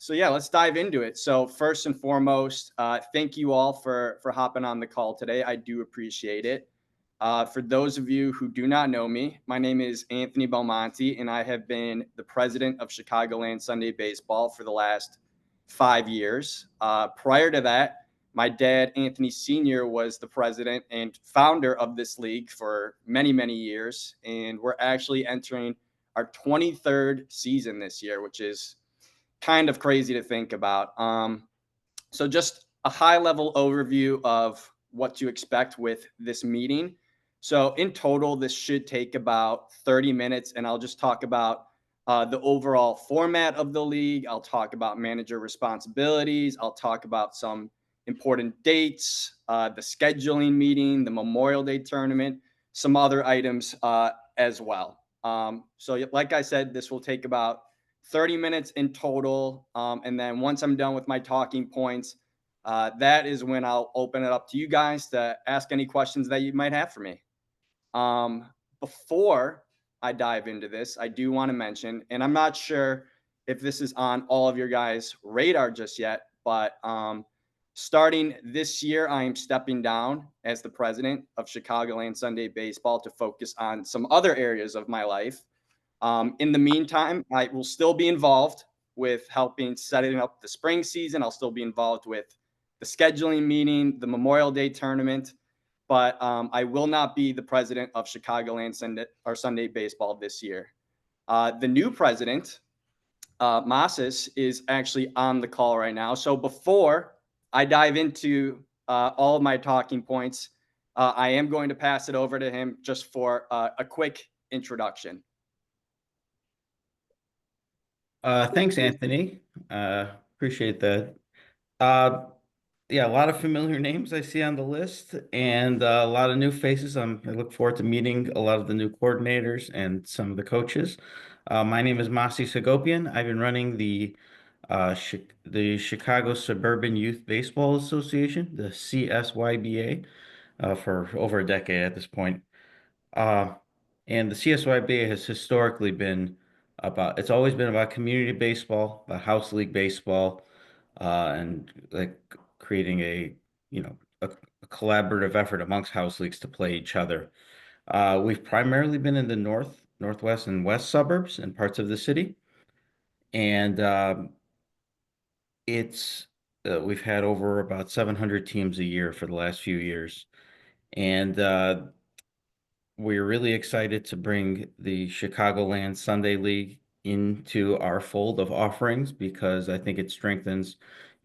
So yeah, let's dive into it. So first and foremost, thank you all for hopping on the call today. I do appreciate it. For those of you who do not know me, my name is Anthony Belmonte, and I have been the president of Chicagoland Sunday Baseball for the last 5 years. Prior to that, my dad, Anthony Sr., was the president and founder of this league for many, many years. And we're actually entering our 23rd season this year, which is kind of crazy to think about. So just a high level overview of what to expect with this meeting. So in total, this should take about 30 minutes, and I'll just talk about the overall format of the league. I'll talk about manager responsibilities. I'll talk about some important dates, the scheduling meeting, the Memorial Day tournament, some other items as well. So like I said, this will take about 30 minutes in total. And then once I'm done with my talking points, that is when I'll open it up to you guys to ask any questions that you might have for me. Before I dive into this, I do want to mention, and I'm not sure if this is on all of your guys' radar just yet, but starting this year, I am stepping down as the president of Chicagoland Sunday Baseball to focus on some other areas of my life. In the meantime, I will still be involved with helping setting up the spring season. I'll still be involved with the scheduling meeting, the Memorial Day tournament, but I will not be the president of Chicagoland Sunday Baseball this year. The new president, Masis, is actually on the call right now. So before I dive into all of my talking points, I am going to pass it over to him just for a quick introduction. Thanks, Anthony. Appreciate that. Uh, yeah, a lot of familiar names I see on the list and a lot of new faces. I look forward to meeting a lot of the new coordinators and some of the coaches. My name is Masi Segopian. I've been running the Chicago Suburban Youth Baseball Association, the CSYBA, for over a decade at this point. Uh, and the CSYBA has historically been it's always been about community baseball, about house league baseball, and like creating a collaborative effort amongst house leagues to play each other. We've primarily been in the northwest, and west suburbs and parts of the city. And it's we've had over about 700 teams a year for the last few years. And we're really excited to bring the Chicagoland Sunday League into our fold of offerings because I think it strengthens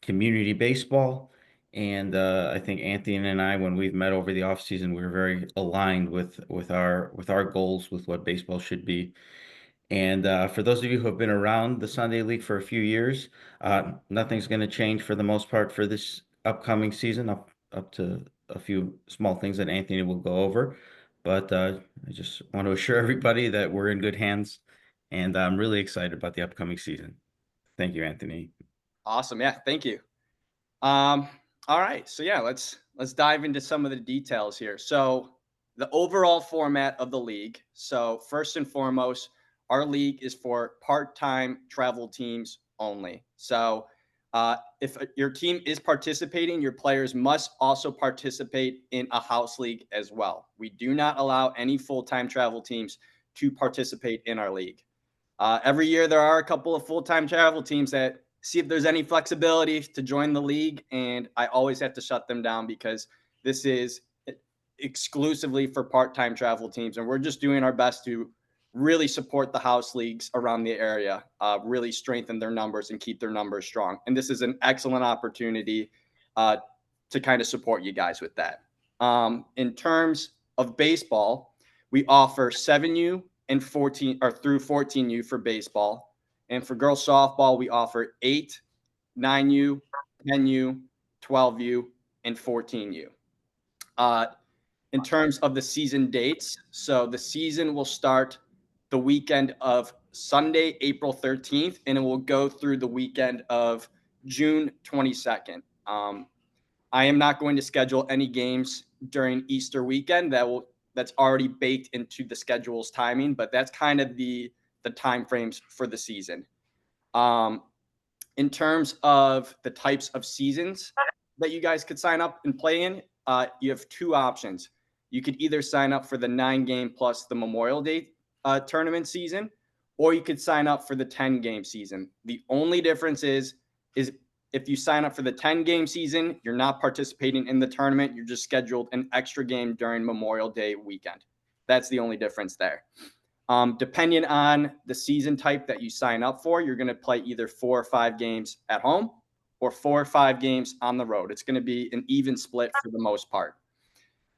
community baseball. And I think Anthony and I, when we've met over the offseason, we're very aligned with our goals with what baseball should be. And for those of you who have been around the Sunday League for a few years, nothing's going to change for the most part for this upcoming season, up to a few small things that Anthony will go over. But I just want to assure everybody that we're in good hands, and I'm really excited about the upcoming season. Thank you, Anthony. Awesome. Yeah, thank you. All right. So yeah, let's dive into some of the details here. So the overall format of the league. So first and foremost, our league is for part-time travel teams only. So if your team is participating, your players must also participate in a house league as well. We do not allow any full-time travel teams to participate in our league. Every year, there are a couple of full-time travel teams that see if there's any flexibility to join the league, and I always have to shut them down because this is exclusively for part-time travel teams, and we're just doing our best to really support the house leagues around the area, really strengthen their numbers and keep their numbers strong. And this is an excellent opportunity to kind of support you guys with that. In terms of baseball, we offer 7U and 14 or through 14U for baseball. And for girls softball, we offer 8, 9U, 10U, 12U, and 14U. In terms of the season dates, so the season will start the weekend of Sunday, April 13th, and it will go through the weekend of June 22nd. I am not going to schedule any games during Easter weekend. That's already baked into the schedule's timing, but that's kind of the time frames for the season. In terms of the types of seasons that you guys could sign up and play in, you have two options. You could either sign up for the 9-game plus the Memorial Day tournament season, or you could sign up for the 10-game season. The only difference is if you sign up for the 10-game season, you're not participating in the tournament. You're just scheduled an extra game during Memorial Day weekend. That's the only difference there. Depending on the season type that you sign up for, you're going to play either 4 or 5 games at home or 4 or 5 games on the road. It's going to be an even split for the most part.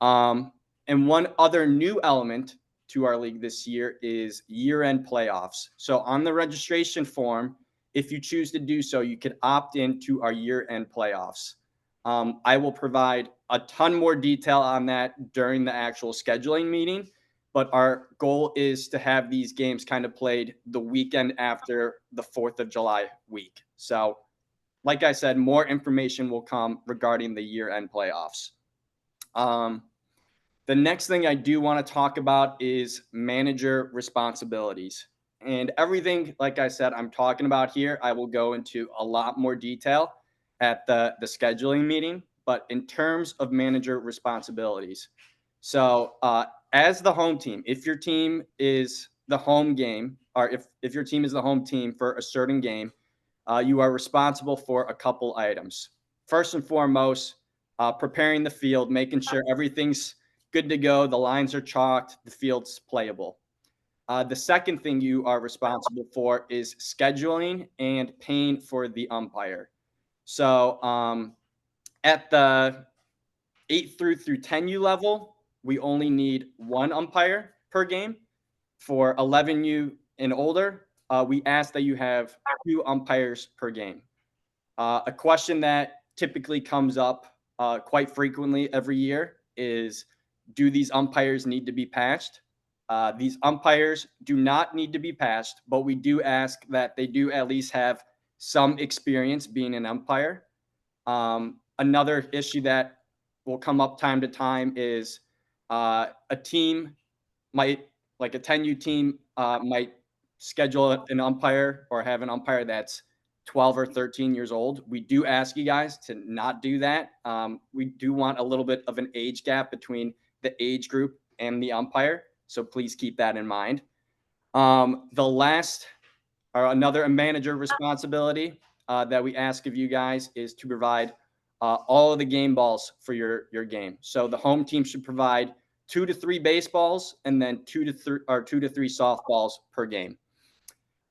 And one other new element to our league this year is year-end playoffs. So on the registration form, if you choose to do so, you can opt into our year-end playoffs. I will provide a ton more detail on that during the actual scheduling meeting, but our goal is to have these games kind of played the weekend after the 4th of July week. So, like I said, more information will come regarding the year-end playoffs. The next thing I do want to talk about is manager responsibilities. And everything, like I said, I'm talking about here, I will go into a lot more detail at the scheduling meeting. But in terms of manager responsibilities, so as the home team, if your team is the home game, or if your team is the home team for a certain game, you are responsible for a couple items. First and foremost, preparing the field, making sure everything's good to go. The lines are chalked, the field's playable. The second thing you are responsible for is scheduling and paying for the umpire. So at the 8 through 10U level, we only need one umpire per game. For 11U and older, we ask that you have 2 umpires per game. A question that typically comes up quite frequently every year is, do these umpires need to be patched? These umpires do not need to be patched, but we do ask that they do at least have some experience being an umpire. Another issue that will come up time to time is a team might, like a 10U team, might schedule an umpire or have an umpire that's 12 or 13 years old. We do ask you guys to not do that. We do want a little bit of an age gap between the age group and the umpire, so please keep that in mind. The last, or another manager responsibility that we ask of you guys is to provide all of the game balls for your game. So the home team should provide 2 to 3 baseballs and then 2 to 3 softballs per game.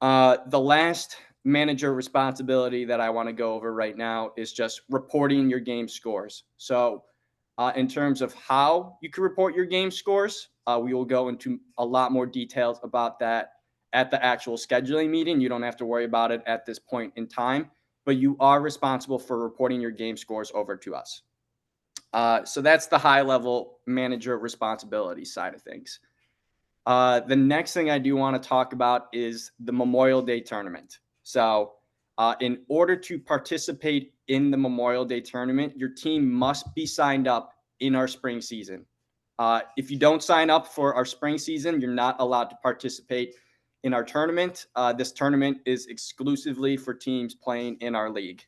The last manager responsibility that I want to go over right now is just reporting your game scores. So in terms of how you can report your game scores, we will go into a lot more details about that at the actual scheduling meeting. You don't have to worry about it at this point in time, but you are responsible for reporting your game scores over to us. So that's the high level manager responsibility side of things. The next thing I do want to talk about is the Memorial Day tournament. So in order to participate in the Memorial Day tournament, your team must be signed up in our spring season. If you don't sign up for our spring season, you're not allowed to participate in our tournament. This tournament is exclusively for teams playing in our league.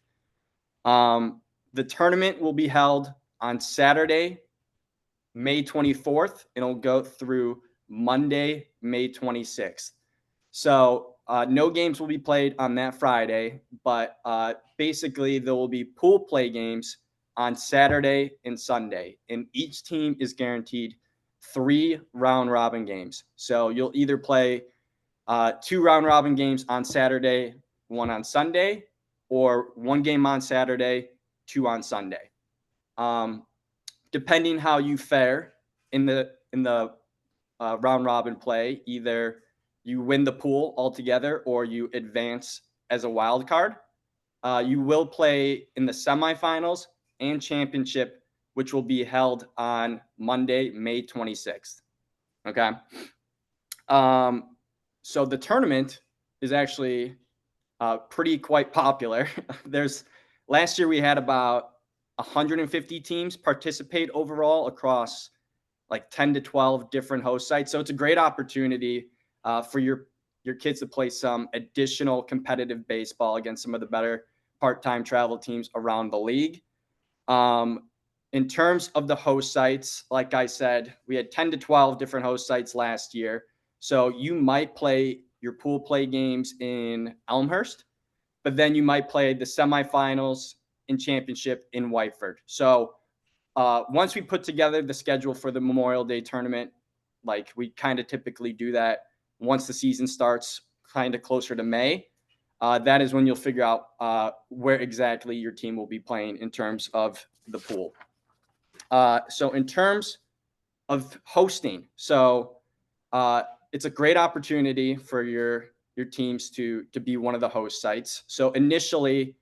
The tournament will be held on Saturday, May 24th. It'll go through Monday, May 26th. So no games will be played on that Friday, but basically there will be pool play games on Saturday and Sunday, and each team is guaranteed 3 round robin games. So you'll either play 2 round robin games on Saturday, 1 on Sunday, or 1 game on Saturday, 2 on Sunday. Depending how you fare in the round robin play, either you win the pool altogether or you advance as a wild card. You will play in the semifinals and championship, which will be held on Monday, May 26th. Okay. So the tournament is actually pretty quite popular. Last year we had about 150 teams participate overall across like 10 to 12 different host sites. So it's a great opportunity for your kids to play some additional competitive baseball against some of the better part-time travel teams around the league. Um, in terms of the host sites, like I said, we had 10 to 12 different host sites last year. So you might play your pool play games in Elmhurst, but then you might play the semifinals and championship in Whiteford. So once we put together the schedule for the Memorial Day tournament, like we kind of typically do that once the season starts, kind of closer to May. That is when you'll figure out where exactly your team will be playing in terms of the pool. So in terms of hosting, so it's a great opportunity for your teams to be one of the host sites. So initially,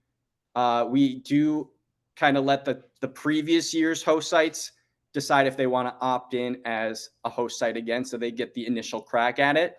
we do kind of let the previous year's host sites decide if they want to opt in as a host site again, so they get the initial crack at it.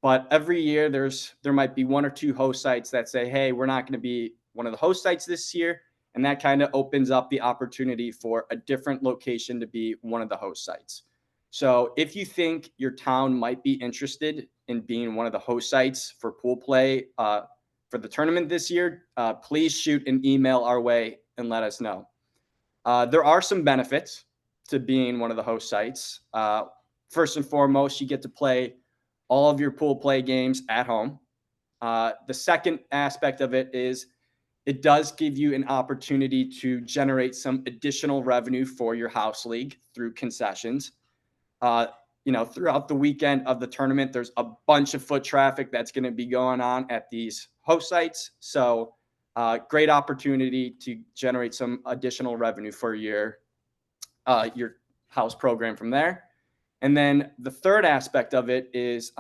But every year there might be one or two host sites that say, hey, we're not going to be one of the host sites this year. And that kind of opens up the opportunity for a different location to be one of the host sites. So if you think your town might be interested in being one of the host sites for pool play for the tournament this year, please shoot an email our way and let us know. There are some benefits to being one of the host sites. First and foremost, you get to play all of your pool play games at home. The second aspect of it is it does give you an opportunity to generate some additional revenue for your house league through concessions. Uh, throughout the weekend of the tournament, there's a bunch of foot traffic that's going to be going on at these host sites. So, great opportunity to generate some additional revenue for your house program from there. And then the third aspect of it is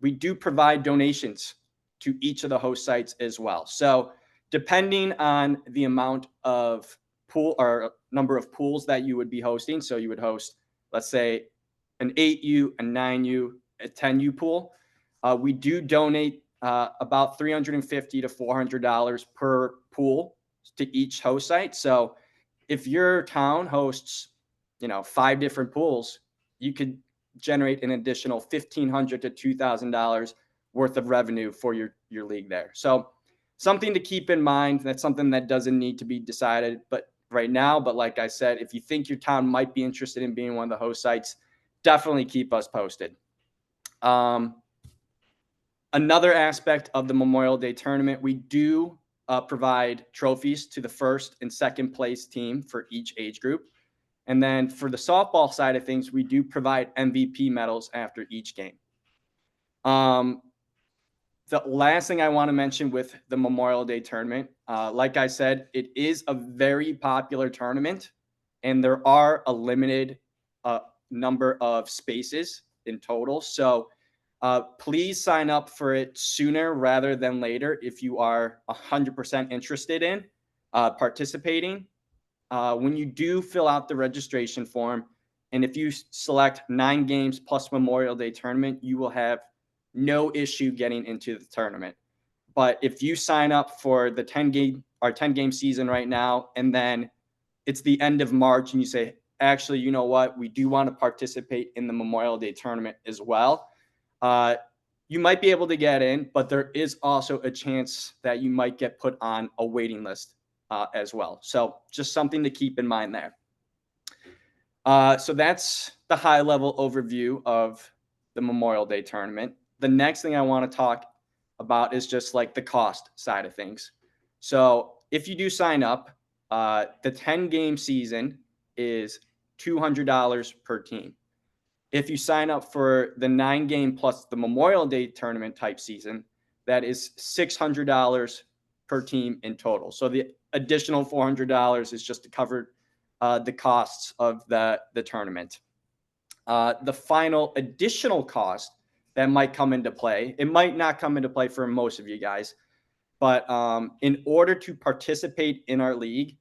we do provide donations to each of the host sites as well. So depending on the amount of pool or number of pools that you would be hosting, so you would host, let's say, an 8U, a 9U, a 10U pool, we do donate about $350 to $400 per pool to each host site. So if your town hosts, 5 different pools, you could generate an additional $1,500 to $2,000 worth of revenue for your league there. So something to keep in mind. That's something that doesn't need to be decided, but right now. But like I said, if you think your town might be interested in being one of the host sites, definitely keep us posted. Another aspect of the Memorial Day tournament, we do provide trophies to the first and second place team for each age group. And then for the softball side of things, we do provide MVP medals after each game. The last thing I want to mention with the Memorial Day tournament, like I said, it is a very popular tournament, and there are a limited number of spaces in total. So please sign up for it sooner rather than later if you are 100% interested in participating. When you do fill out the registration form, and if you select 9 games plus Memorial Day tournament, you will have no issue getting into the tournament. But if you sign up for the 10 game season right now, and then it's the end of March and you say, actually, you know what, we do want to participate in the Memorial Day tournament as well, you might be able to get in, but there is also a chance that you might get put on a waiting list as well. So just something to keep in mind there. So that's the high level overview of the Memorial Day tournament. The next thing I want to talk about is just like the cost side of things. So if you do sign up, the 10 game season is $200 per team. If you sign up for the 9 game plus the Memorial Day tournament type season, that is $600 per team in total. So the additional $400 is just to cover the costs of the tournament. The final additional cost that might come into play, it might not come into play for most of you guys, but in order to participate in our league,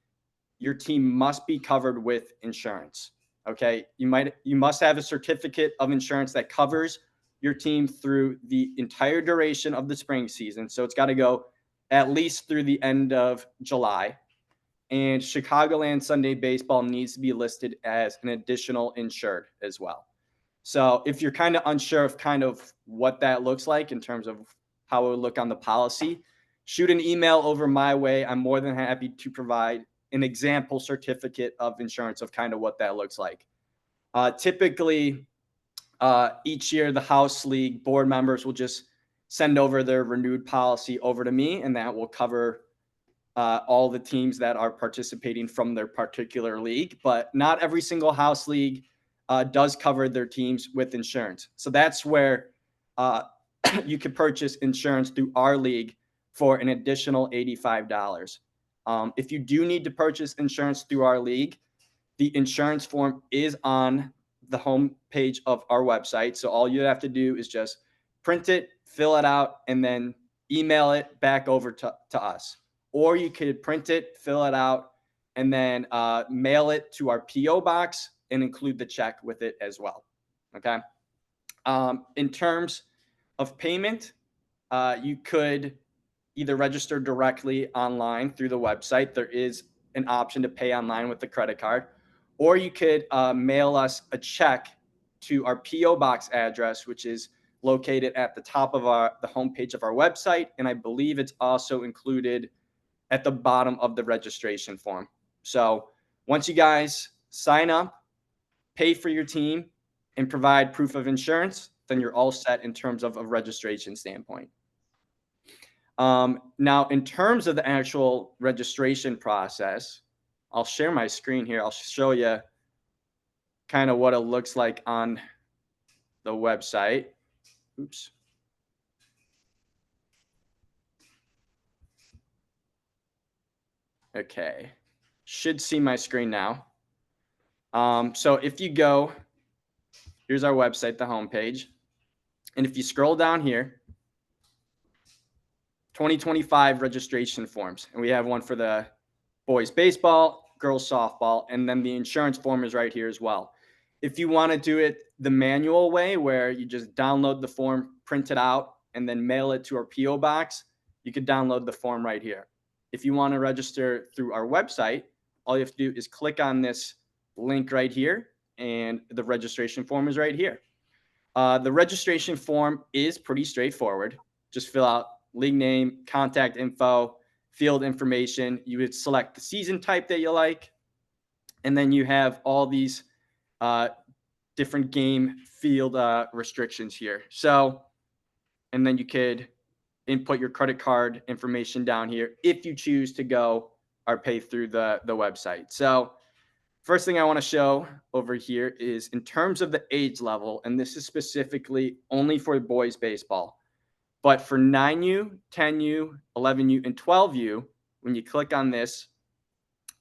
your team must be covered with insurance. Okay, you must have a certificate of insurance that covers your team through the entire duration of the spring season. So it's got to go at least through the end of July. And Chicagoland Sunday Baseball needs to be listed as an additional insured as well. So if you're kind of unsure of kind of what that looks like in terms of how it would look on the policy, shoot an email over my way. I'm more than happy to provide an example certificate of insurance of kind of what that looks like. Typically, each year, the House League board members will just send over their renewed policy over to me, and that will cover all the teams that are participating from their particular league. But not every single House League does cover their teams with insurance. So that's where uh, you could purchase insurance through our league for an additional $85. If you do need to purchase insurance through our league, the insurance form is on the home page of our website. So all you have to do is just print it, fill it out, and then email it back over to us. Or you could print it, fill it out, and then mail it to our P.O. box and include the check with it as well. Okay. In terms of payment, you could either register directly online through the website. There is an option to pay online with the credit card, or you could mail us a check to our P.O. box address, which is located at the top of the homepage of our website, and I believe it's also included at the bottom of the registration form. So once you guys sign up, pay for your team, and provide proof of insurance, then you're all set in terms of a registration standpoint. Now, in terms of the actual registration process, I'll share my screen here. I'll show you kind of what it looks like on the website. Oops. Okay. Should see my screen now. So if you go, here's our website, the homepage. And if you scroll down here, 2025 registration forms. And we have one for the boys baseball, girls softball, and then the insurance form is right here as well. If you want to do it the manual way, where you just download the form, print it out, and then mail it to our P.O. box, you could download the form right here. If you want to register through our website, all you have to do is click on this link right here, and the registration form is right here. The registration form is pretty straightforward. Just fill out league name, contact info, field information. You would select the season type that you like, and then you have all these different game field restrictions here. So, and then you could input your credit card information down here if you choose to go or pay through the website. So first thing I want to show over here is in terms of the age level, and this is specifically only for boys baseball, but for 9U, 10U, 11U, and 12U, when you click on this,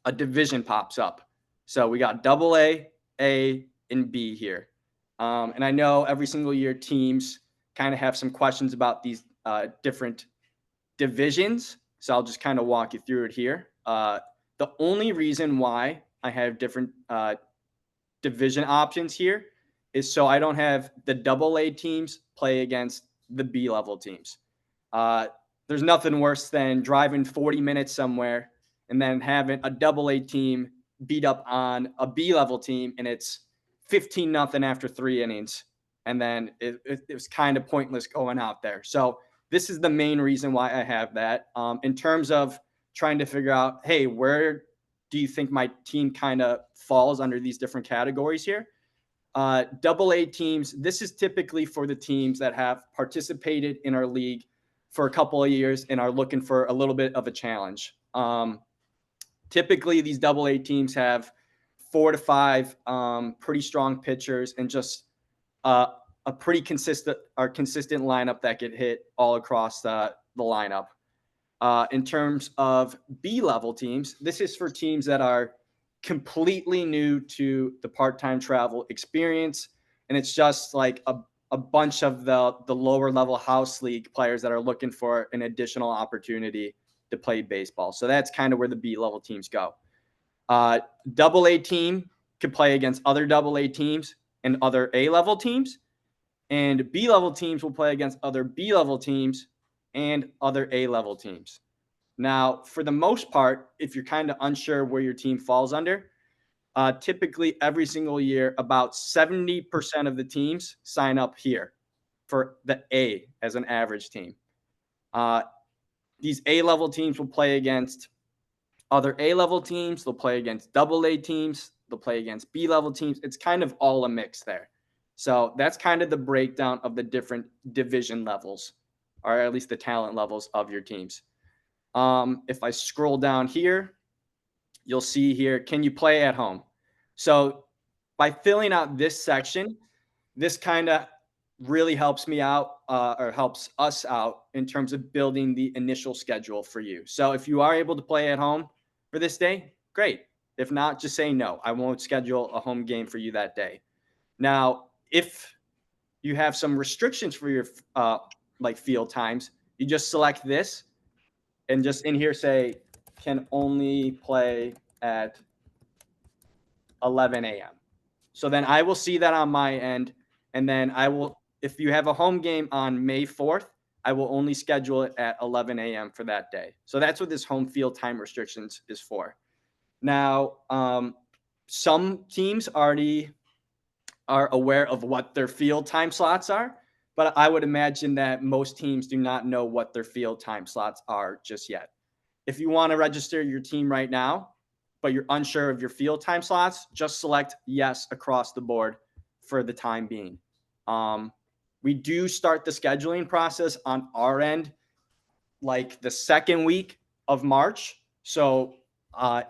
a division pops up. So we got AA, A, and B here. And I know every single year teams kind of have some questions about these different divisions. So I'll just kind of walk you through it here. The only reason why I have different division options here is so I don't have the AA teams play against the B level teams. There's nothing worse than driving 40 minutes somewhere and then having a AA team beat up on a B level team and it's 15-0 after 3 innings. And then it was kind of pointless going out there. So this is the main reason why I have that. In terms of trying to figure out, hey, where do you think my team kind of falls under these different categories here? AA teams, this is typically for the teams that have participated in our league for a couple of years and are looking for a little bit of a challenge. Typically, these AA teams have 4 to 5 pretty strong pitchers and just a pretty consistent lineup that could hit all across the lineup. In terms of B-level teams, this is for teams that are completely new to the part-time travel experience, and it's just like a bunch of the lower level house league players that are looking for an additional opportunity to play baseball. So that's kind of where the B-level teams go. AA team could play against other AA teams and other A-level teams, and B-level teams will play against other B-level teams and other A-level teams. Now, for the most part, if you're kind of unsure where your team falls under, typically every single year, about 70% of the teams sign up here for the A as an average team. these A-level teams will play against other A-level teams. They'll play against AA teams. They'll play against B-level teams. It's kind of all a mix there. So that's kind of the breakdown of the different division levels, or at least the talent levels of your teams. If I scroll down here, you'll see here, can you play at home? So by filling out this section, this kind of really helps me out or helps us out in terms of building the initial schedule for you. So if you are able to play at home for this day, great. If not, just say no. I won't schedule a home game for you that day. Now, if you have some restrictions for your like field times, you just select this and just in here say can only play at 11 a.m. So then I will see that on my end. And then I will, if you have a home game on May 4th, I will only schedule it at 11 a.m. for that day. So that's what this home field time restrictions is for. Now, some teams already are aware of what their field time slots are, but I would imagine that most teams do not know what their field time slots are just yet. If you want to register your team right now, but you're unsure of your field time slots, just select yes across the board for the time being. We do start the scheduling process on our end like the second week of March. So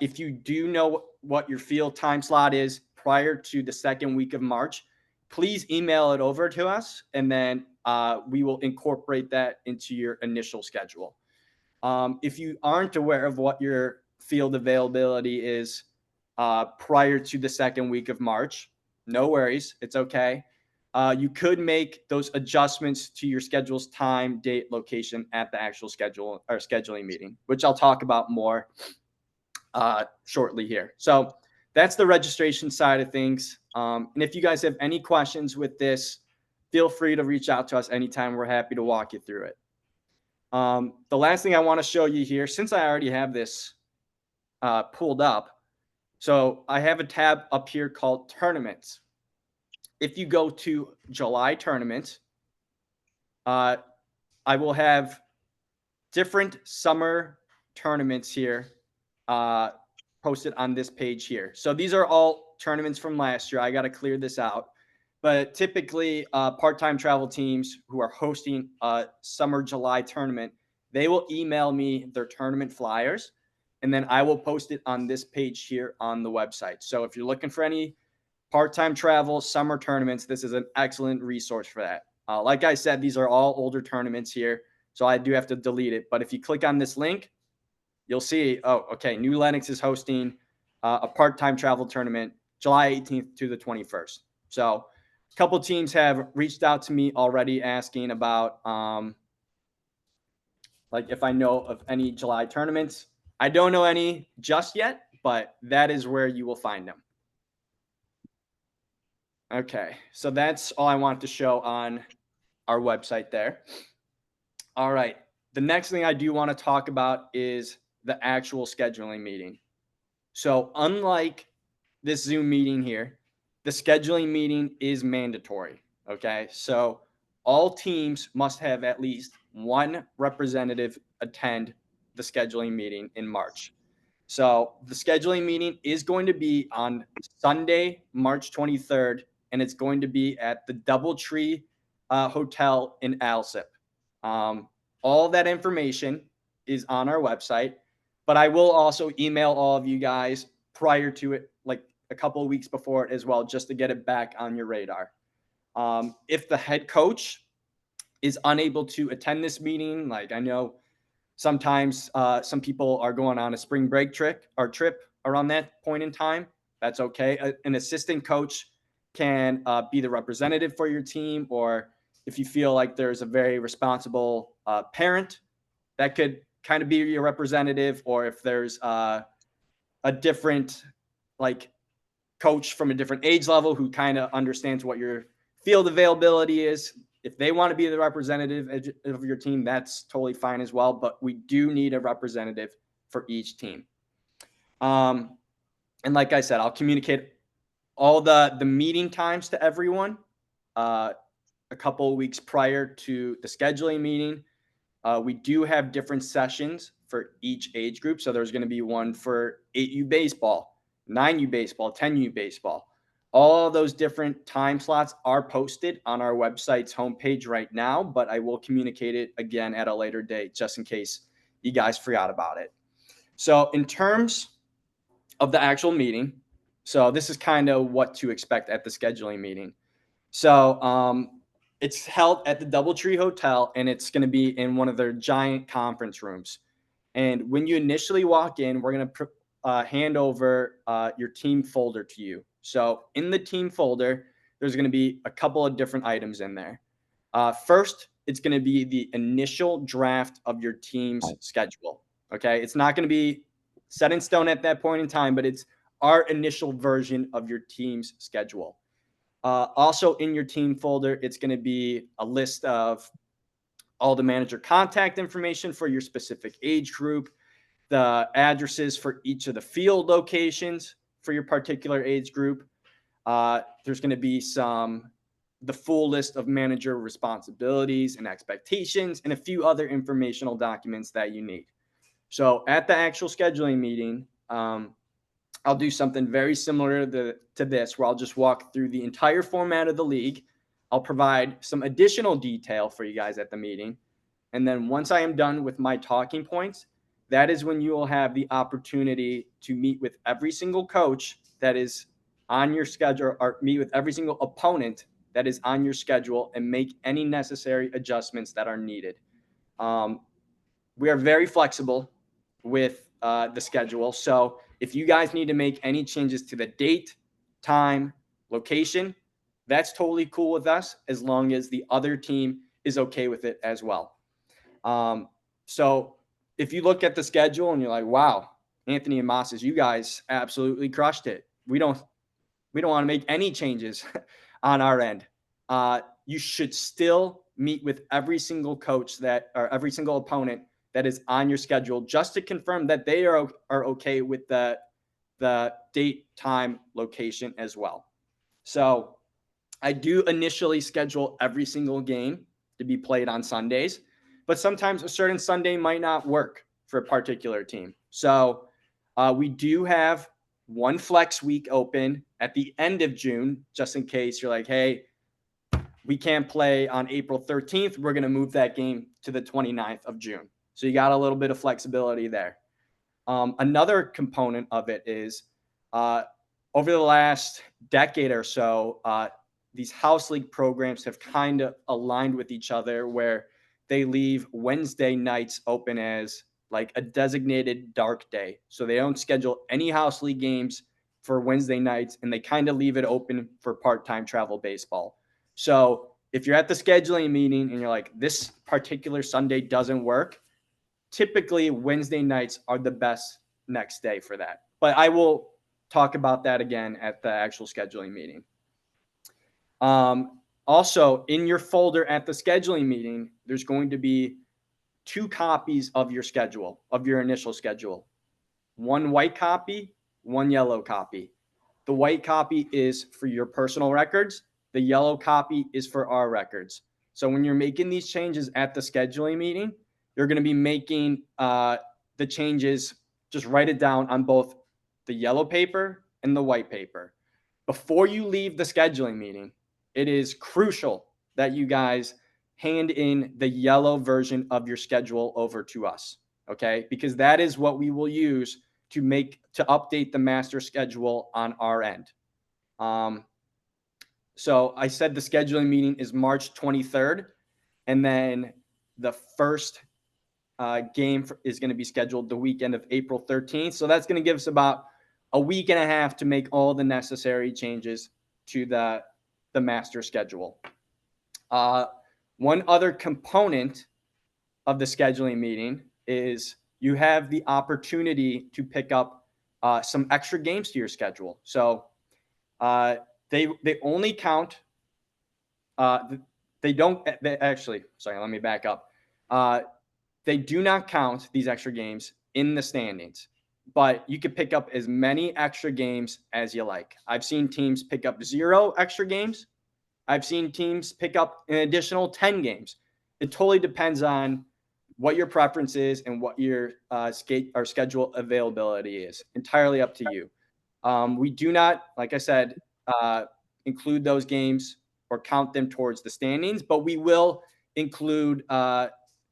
if you do know what your field time slot is prior to the second week of March, please email it over to us, and then we will incorporate that into your initial schedule. If you aren't aware of what your field availability is prior to the second week of March, no worries. It's okay. You could make those adjustments to your schedule's time, date, location at the actual schedule or scheduling meeting, which I'll talk about more shortly here. So that's the registration side of things. And if you guys have any questions with this, feel free to reach out to us anytime. We're happy to walk you through it. The last thing I want to show you here, since I already have this pulled up, so I have a tab up here called tournaments. If you go to July tournaments, I will have different summer tournaments here posted on this page here. So these are all tournaments from last year. I got to clear this out. But typically, part-time travel teams who are hosting a summer July tournament, they will email me their tournament flyers, and then I will post it on this page here on the website. So if you're looking for any part-time travel summer tournaments, this is an excellent resource for that. Like I said, these are all older tournaments here, so I do have to delete it. But if you click on this link, you'll see, oh, okay, New Lennox is hosting a part-time travel tournament July 18th to the 21st. So a couple teams have reached out to me already asking about like if I know of any July tournaments. I don't know any just yet, but that is where you will find them. Okay, so that's all I wanted to show on our website there. All right, the next thing I do want to talk about is the actual scheduling meeting. So unlike this Zoom meeting here, the scheduling meeting is mandatory. Okay, so all teams must have at least one representative attend the scheduling meeting in March. So the scheduling meeting is going to be on Sunday, March 23rd, and it's going to be at the Doubletree Hotel in Alsip. All that information is on our website, but I will also email all of you guys prior to it, like a couple of weeks before it as well, just to get it back on your radar. If the head coach is unable to attend this meeting, like I know sometimes some people are going on a spring break trip around that point in time. That's okay. An assistant coach can be the representative for your team, or if you feel like there's a very responsible parent that could kind of be your representative, or if there's a different like coach from a different age level who kind of understands what your field availability is. If they want to be the representative of your team, that's totally fine as well. But we do need a representative for each team. And like I said, I'll communicate all the meeting times to everyone a couple of weeks prior to the scheduling meeting. We do have different sessions for each age group. So there's going to be one for 8U baseball, 9U baseball, 10U baseball. All those different time slots are posted on our website's homepage right now, but I will communicate it again at a later date just in case you guys forgot about it. So, in terms of the actual meeting, so this is kind of what to expect at the scheduling meeting. So, it's held at the Doubletree Hotel, and it's going to be in one of their giant conference rooms. And when you initially walk in, we're going to hand over your team folder to you. So in the team folder, there's going to be a couple of different items in there. First, it's going to be the initial draft of your team's schedule. Okay. It's not going to be set in stone at that point in time, but it's our initial version of your team's schedule. Also, in your team folder, it's going to be a list of all the manager contact information for your specific age group, the addresses for each of the field locations for your particular age group. There's going to be the full list of manager responsibilities and expectations, and a few other informational documents that you need. So at the actual scheduling meeting, I'll do something very similar to this, where I'll just walk through the entire format of the league. I'll provide some additional detail for you guys at the meeting. And then once I am done with my talking points, that is when you will have the opportunity to meet with every single coach that is on your schedule, or meet with every single opponent that is on your schedule, and make any necessary adjustments that are needed. We are very flexible with the schedule. So if you guys need to make any changes to the date, time, location, that's totally cool with us, as long as the other team is okay with it as well. So if you look at the schedule and you're like, wow, Anthony and Mosses, you guys absolutely crushed it. We don't want to make any changes on our end. You should still meet with every single coach or every single opponent that is on your schedule, just to confirm that they are okay with the date, time, location as well. So I do initially schedule every single game to be played on Sundays, but sometimes a certain Sunday might not work for a particular team. So we do have one flex week open at the end of June, just in case you're like, hey, we can't play on April 13th. We're going to move that game to the 29th of June. So you got a little bit of flexibility there. Another component of it is over the last decade or so, these house league programs have kind of aligned with each other, where they leave Wednesday nights open as like a designated dark day. So they don't schedule any house league games for Wednesday nights, and they kind of leave it open for part-time travel baseball. So if you're at the scheduling meeting and you're like, this particular Sunday doesn't work, typically Wednesday nights are the best next day for that. But I will talk about that again at the actual scheduling meeting. Also, in your folder at the scheduling meeting, there's going to be 2 copies of your schedule, of your initial schedule. One white copy, one yellow copy. The white copy is for your personal records. The yellow copy is for our records. So when you're making these changes at the scheduling meeting, you're going to be making the changes. Just write it down on both the yellow paper and the white paper. Before you leave the scheduling meeting, it is crucial that you guys hand in the yellow version of your schedule over to us, okay? Because that is what we will use to update the master schedule on our end. So I said the scheduling meeting is March 23rd, and then the first game is going to be scheduled the weekend of April 13th. So that's going to give us about a week and a half to make all the necessary changes to the master schedule. One other component of the scheduling meeting is you have the opportunity to pick up some extra games to your schedule. So they only count. They don't actually. Sorry, let me back up. They do not count these extra games in the standings, but you could pick up as many extra games as you like. I've seen teams pick up 0 extra games. I've seen teams pick up an additional 10 games. It totally depends on what your preference is and what your skate or schedule availability is. Entirely up to you. We do not, like I said, include those games or count them towards the standings, but we will include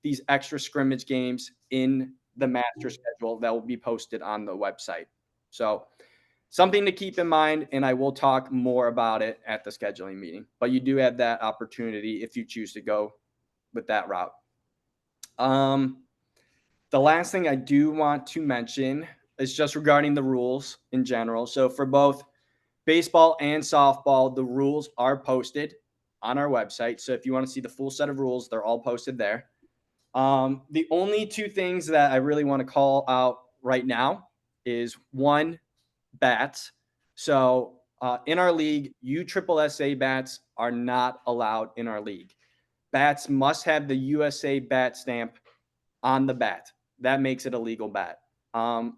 these extra scrimmage games in the master schedule that will be posted on the website. So something to keep in mind, and I will talk more about it at the scheduling meeting, but you do have that opportunity if you choose to go with that route. The last thing I do want to mention is just regarding the rules in general. So for both baseball and softball, the rules are posted on our website. So if you want to see the full set of rules, they're all posted there. The only two things that I really want to call out right now is one, bats. So in our league, USSSA bats are not allowed in our league. Bats must have the USA bat stamp on the bat. That makes it a legal bat.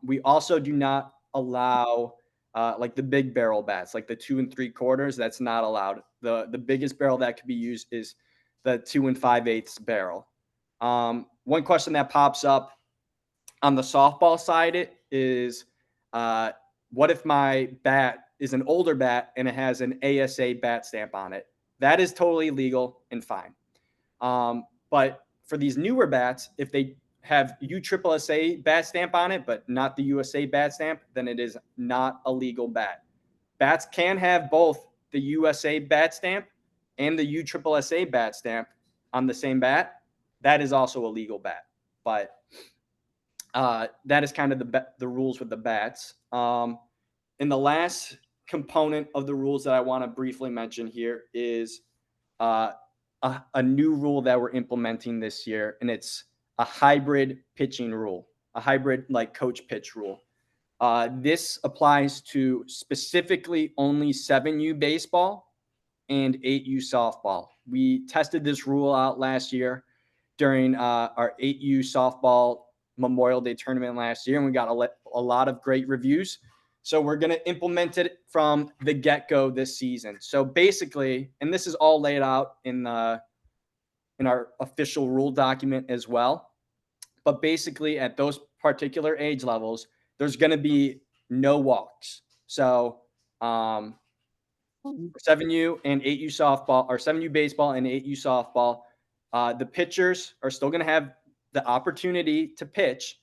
We also do not allow like the big barrel bats, like the 2 3/4. That's not allowed. The biggest barrel that could be used is the 2 5/8 barrel. One question that pops up on the softball side is, what if my bat is an older bat and it has an ASA bat stamp on it? That is totally legal and fine. But for these newer bats, if they have USSSA bat stamp on it, but not the USA bat stamp, then it is not a legal bat. Bats can have both the USA bat stamp and the USSSA bat stamp on the same bat. That is also a legal bat. But that is kind of the rules with the bats. And the last component of the rules that I want to briefly mention here is a new rule that we're implementing this year, and it's a hybrid pitching rule, a hybrid like coach pitch rule. This applies to specifically only 7U baseball and 8U softball. We tested this rule out last year during our 8U softball Memorial Day tournament last year, and we got a lot of great reviews. So we're going to implement it from the get-go this season. So basically, and this is all laid out in our official rule document as well. But basically, at those particular age levels, there's going to be no walks. So 7U and 8U softball, or 7U baseball and 8U softball, the pitchers are still going to have the opportunity to pitch.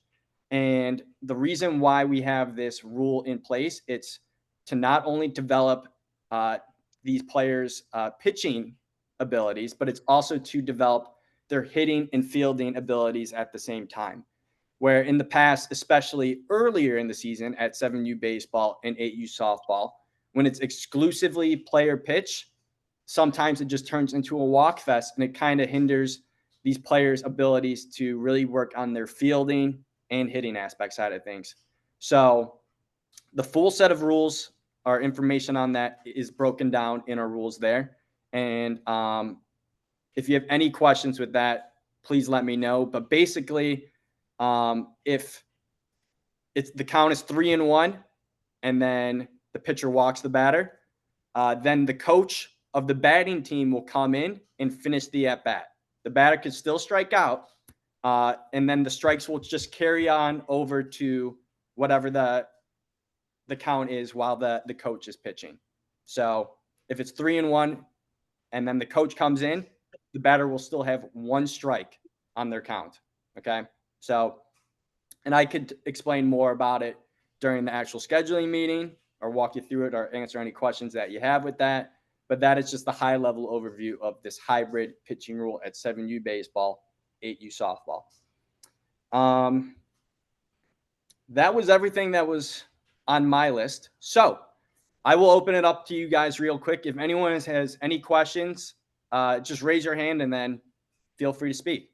And the reason why we have this rule in place, it's to not only develop these players' pitching abilities, but it's also to develop their hitting and fielding abilities at the same time. Where in the past, especially earlier in the season at 7U baseball and 8U softball, when it's exclusively player pitch, sometimes it just turns into a walk fest, and it kind of hinders these players' abilities to really work on their fielding and hitting aspect side of things. So the full set of rules, our information on that is broken down in our rules there. And if you have any questions with that, please let me know. But basically, if it's the count is 3-1 and then the pitcher walks the batter, then the coach of the batting team will come in and finish the at bat. The batter could still strike out, and then the strikes will just carry on over to whatever the count is while the coach is pitching. So if it's 3-1 and then the coach comes in, the batter will still have one strike on their count. Okay. So, and I could explain more about it during the actual scheduling meeting or walk you through it or answer any questions that you have with that. But that is just the high level overview of this hybrid pitching rule at 7U baseball, 8U softball. That was everything that was on my list. So I will open it up to you guys real quick. If anyone has any questions, just raise your hand and then feel free to speak.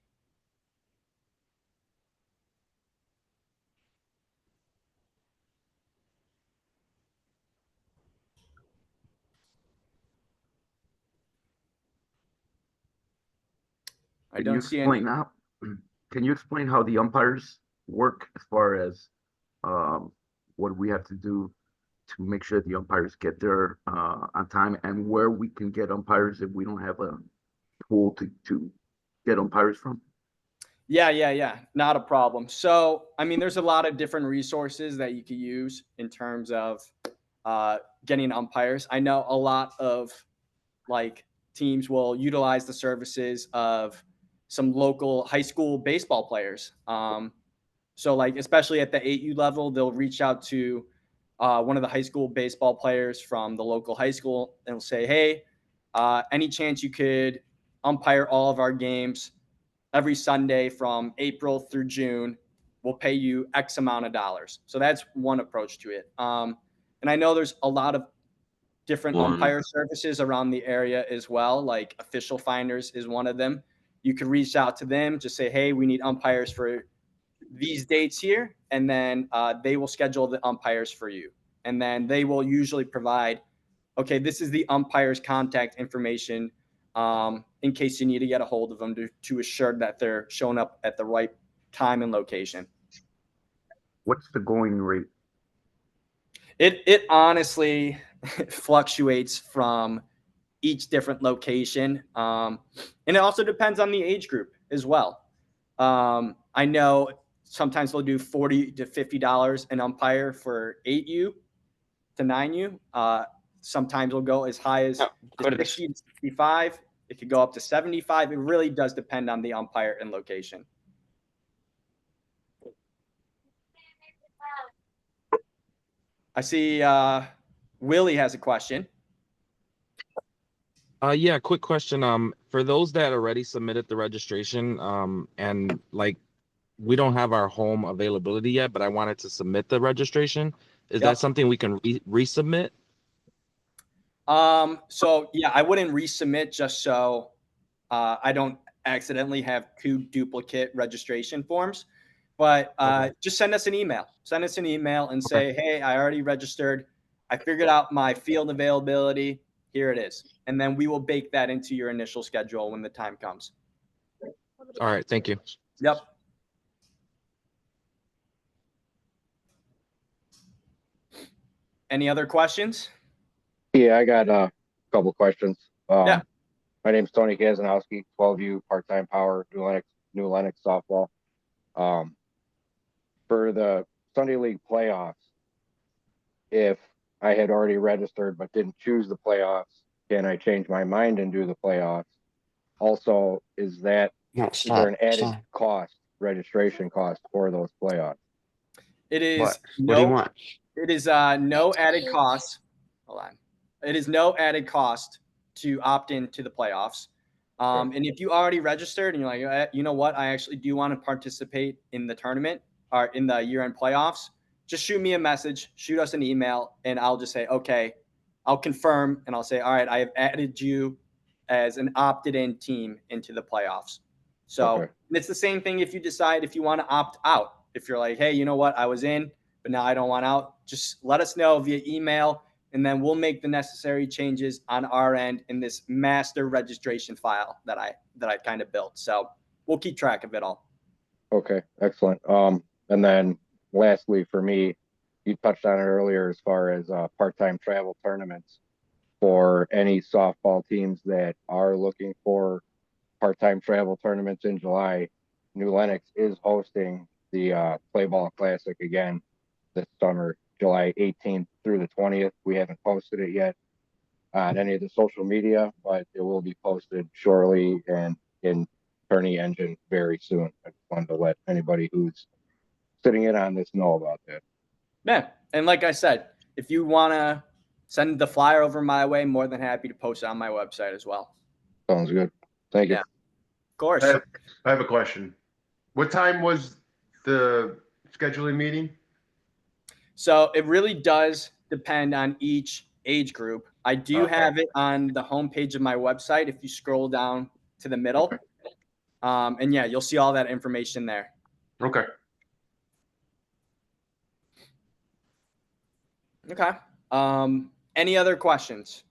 I Can you don't see any. explain how, can you explain how the umpires work as far as what we have to do to make sure the umpires get there on time, and where we can get umpires if we don't have a pool to get umpires from? Yeah. Not a problem. So, I mean, there's a lot of different resources that you could use in terms of getting umpires. I know a lot of like teams will utilize the services of some local high school baseball players. So, like, especially at the 8U level, they'll reach out to one of the high school baseball players from the local high school and will say, hey, any chance you could umpire all of our games every Sunday from April through June? We'll pay you X amount of dollars. So that's one approach to it. And I know there's a lot of different umpire services around the area as well. Like Official Finders is one of them. You could reach out to them, just say, hey, we need umpires for these dates here. And then they will schedule the umpires for you. And then they will usually provide, okay, this is the umpire's contact information in case you need to get a hold of them to assure that they're showing up at the right time and location. What's the going rate? It honestly fluctuates from each different location, and it also depends on the age group as well. I know sometimes they'll do $40 to $50 an umpire for 8U to 9U. Sometimes we'll go as high as 60 to 65. It could go up to 75. It really does depend on the umpire and location. I see Willie has a question. Yeah, quick question. For those that already submitted the registration, and like we don't have our home availability yet, but I wanted to submit the registration. Is that something we can resubmit? So yeah, I wouldn't resubmit just so I don't accidentally have two duplicate registration forms. But just send us an email. Send us an email and say, hey, I already registered. I figured out my field availability. Here it is. And then we will bake that into your initial schedule when the time comes. All right. Thank you. Yep. Any other questions? Yeah, I got a couple questions. Yeah. My name's Tony Kazanowski, 12U part-time power, New Lenox softball. For the Sunday League playoffs, if I had already registered but didn't choose the playoffs, can I change my mind and do the playoffs? Also, is there an added cost, registration cost for those playoffs? It is What do you want? It is no added cost. Hold on. It is no added cost to opt into the playoffs. And if you already registered and you're like, you know what, I actually do want to participate in the tournament or in the year-end playoffs, just shoot me a message, shoot us an email, and I'll just say, okay, I'll confirm, and I'll say, all right, I have added you as an opted-in team into the playoffs. So it's the same thing if you decide if you want to opt out. If you're like, hey, you know what, I was in, but now I don't want out, just let us know via email, and then we'll make the necessary changes on our end in this master registration file that I kind of built. So we'll keep track of it all. Okay, excellent. And then lastly for me, you touched on it earlier as far as part-time travel tournaments for any softball teams that are looking for part-time travel tournaments in July. New Lenox is hosting the Play Ball Classic again this summer, July 18th through the 20th. We haven't posted it yet on any of the social media, but it will be posted shortly and in Tourney Engine very soon. I just wanted to let anybody who's sitting in on this know about that. Yeah, and like I said, if you want to send the flyer over my way, more than happy to post it on my website as well. Sounds good. Thank you. Yeah, of course. I have a question. What time was the scheduling meeting? So it really does depend on each age group. I do have it on the homepage of my website if you scroll down to the middle. And yeah, you'll see all that information there. Okay. Okay. Any other questions?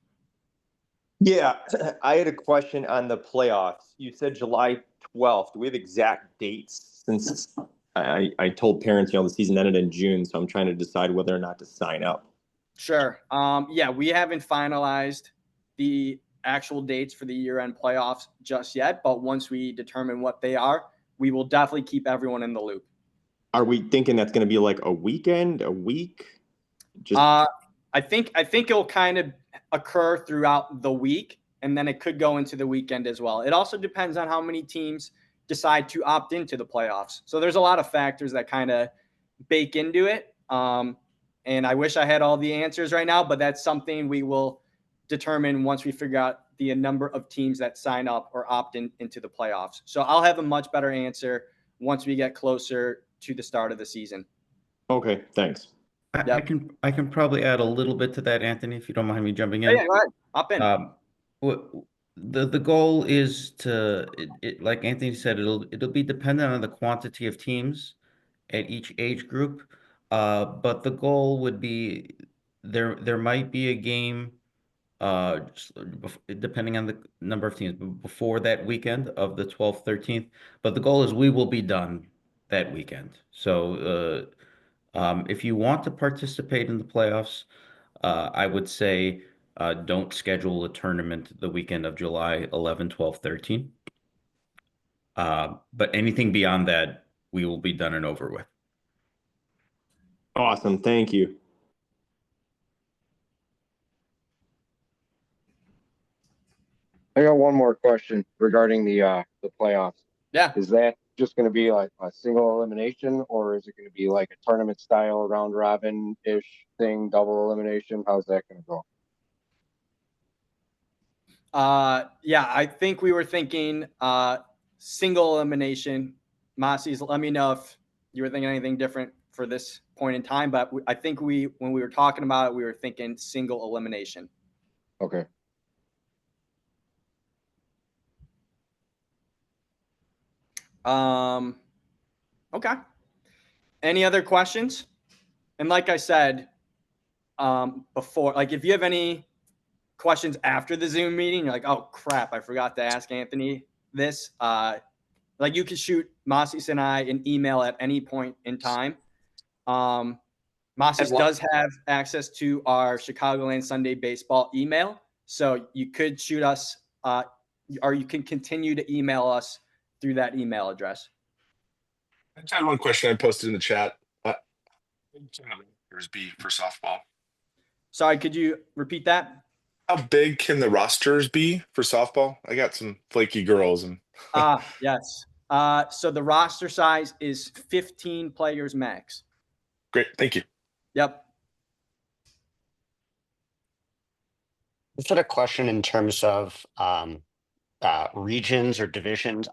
Yeah, I had a question on the playoffs. You said July 12th. Do we have exact dates? Since I told parents, the season ended in June, so I'm trying to decide whether or not to sign up. Sure. Yeah, we haven't finalized the actual dates for the year-end playoffs just yet, but once we determine what they are, we will definitely keep everyone in the loop. Are we thinking that's going to be like a weekend, a week? Just I think it'll kind of occur throughout the week, and then it could go into the weekend as well. It also depends on how many teams decide to opt into the playoffs. So there's a lot of factors that kind of bake into it. And I wish I had all the answers right now, but that's something we will determine once we figure out the number of teams that sign up or opt in into the playoffs. So I'll have a much better answer once we get closer to the start of the season. okay, thanks. I can probably add a little bit to that, Anthony, if you don't mind me jumping in. Yeah, go ahead. Hop in. The goal is to like Anthony said, it'll be dependent on the quantity of teams at each age group. But the goal would be there might be a game depending on the number of teams before that weekend of the 12th, 13th. But the goal is we will be done that weekend. So if you want to participate in the playoffs, I would say don't schedule a tournament the weekend of July 11, 12, 13. But anything beyond that, we will be done and over with. Awesome, thank you. I got one more question regarding the playoffs. Yeah. Is that just going to be like a single elimination, or is it going to be like a tournament style round robin ish thing, double elimination? How's that going to go? Yeah, I think we were thinking single elimination. Massey's, let me know if you were thinking anything different for this point in time, but I think when we were talking about it, we were thinking single elimination. Okay. Okay. Any other questions? And like I said before, like if you have any questions after the Zoom meeting, you're like, oh crap, I forgot to ask Anthony this. Like you can shoot Masis and I an email at any point in time. Masis does have access to our Chicagoland Sunday baseball email. So you could shoot us or you can continue to email us through that email address. I just had one question I posted in the chat. There's B for softball. Sorry, could you repeat that? How big can the rosters be for softball? I got some flaky girls and yes. So the roster size is 15 players max. great, thank you. Yep. Is that a question in terms of regions or divisions?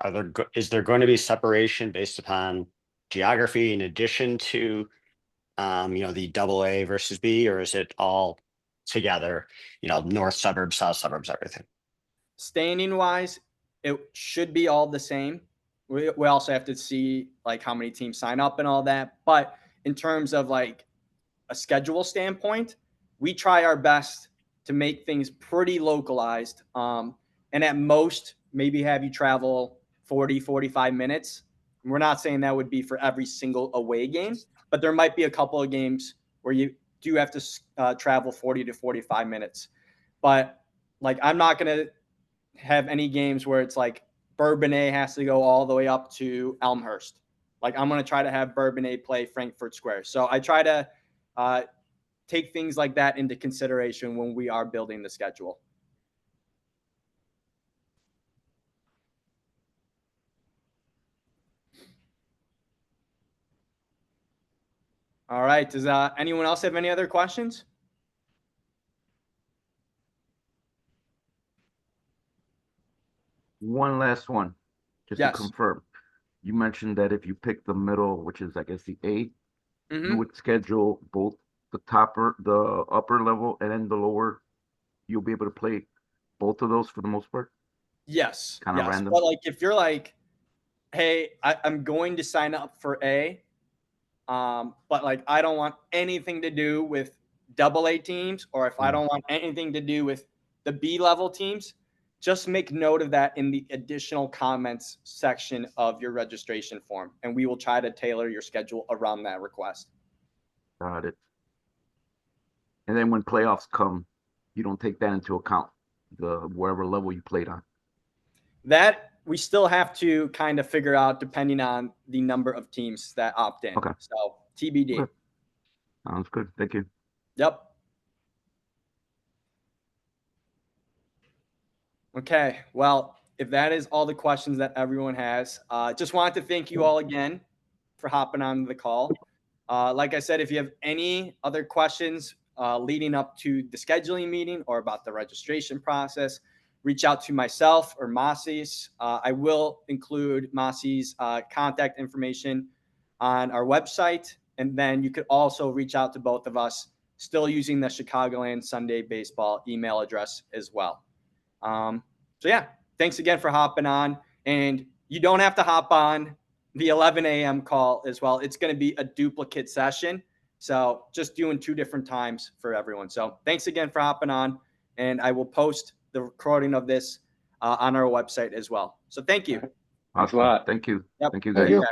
Is there going to be separation based upon geography in addition to the AA versus B, or is it all together, north suburbs, south suburbs, everything? Standing wise, it should be all the same. We also have to see like how many teams sign up and all that. But in terms of like a schedule standpoint, we try our best to make things pretty localized. And at most, maybe have you travel 40, 45 minutes. We're not saying that would be for every single away game, but there might be a couple of games where you do have to travel 40 to 45 minutes. But like, I'm not going to have any games where it's like Bourbonnais has to go all the way up to Elmhurst. Like I'm going to try to have Bourbonnais play Frankfurt Square. So I try to take things like that into consideration when we are building the schedule. All right. Does anyone else have any other questions? One last one, just Yes. to confirm. You mentioned that if you pick the middle, which is I guess the A, you would schedule both the upper level and then the lower. You'll be able to play both of those for the most part. Yes. Kind of random. But like if you're like, hey, I'm going to sign up for A, but like I don't want anything to do with AA teams, or if I don't want anything to do with the B level teams, just make note of that in the additional comments section of your registration form, and we will try to tailor your schedule around that request. Got it. And then when playoffs come, you don't take that into account, wherever level you played on. That we still have to kind of figure out depending on the number of teams that opt in. Okay. So TBD. Okay. Sounds good. Thank you. Yep. Okay. Well, if that is all the questions that everyone has, just wanted to thank you all again for hopping on the call. Like I said, if you have any other questions leading up to the scheduling meeting or about the registration process, reach out to myself or Masi's. I will include Masi's contact information on our website. And then you could also reach out to both of us, still using the Chicagoland Sunday Baseball email address as well. So yeah, thanks again for hopping on. And you don't have to hop on the 11 a.m. call as well. It's going to be a duplicate session. So just doing 2 different times for everyone. So thanks again for hopping on. And I will post the recording of this on our website as well. So thank you. Thanks a lot. Thank you. Yep. Thank you, Thank guys. you.